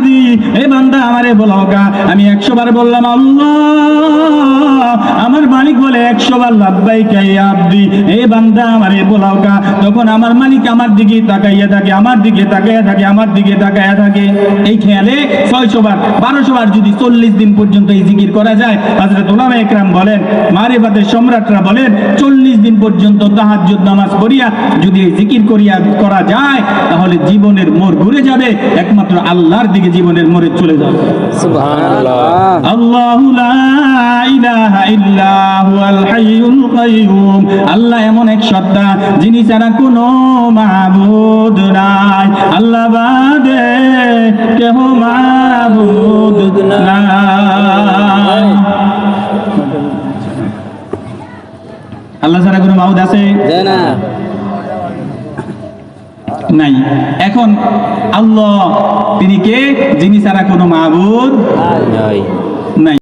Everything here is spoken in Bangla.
আব্দি, এ বান্দা আমারে বলাও গা। আমি 100 বার বললাম আল্লাহ, আমার মালিক বলে 100 বার লাব্বাইকা ইয়া আব্দি, এ বান্দা আমারে বলাও গা। তখন আমার মালিক আমার দিকে তাকাইয়া থাকে, আমার দিকে তাকাইয়া থাকে, আমার দিকে তাকাইয়া থাকে। এই খেয়ালে 600 বার 1200 বার যদি 40 দিন পর্যন্ত এই জিকির করা যায়, হযরত উলামা ইকরাম বলেন, মারিফাতের সম্রাটরা বলেন, 40 দিন পর্যন্ত তাহাজ্জুদ নামাজ পড়িয়া যদি এই জিকির করা যায়, তাহলে জীবনের মোড় ঘুরে যাবে, একমাত্র আল্লাহর দিকে জীবনের মোড়ে চলে যাবে। সুবহানাল্লাহ। আল্লাহু লা ইলাহা ইল্লা হুয়াল হাইয়ুল কাইয়ুম। আল্লাহ এমন এক সত্তা, যিনি ছাড়া কোনো মাবুদ নাই, আল্লাহ বাদে কেহ মাবুদ নাই। আল্লাহ ছাড়া কোনো মাবুদ আছে? না। নাই। এখন আল্লাহ তিনি কে? যিনি ছাড়া কোনো মাবুদ নাই। নাই।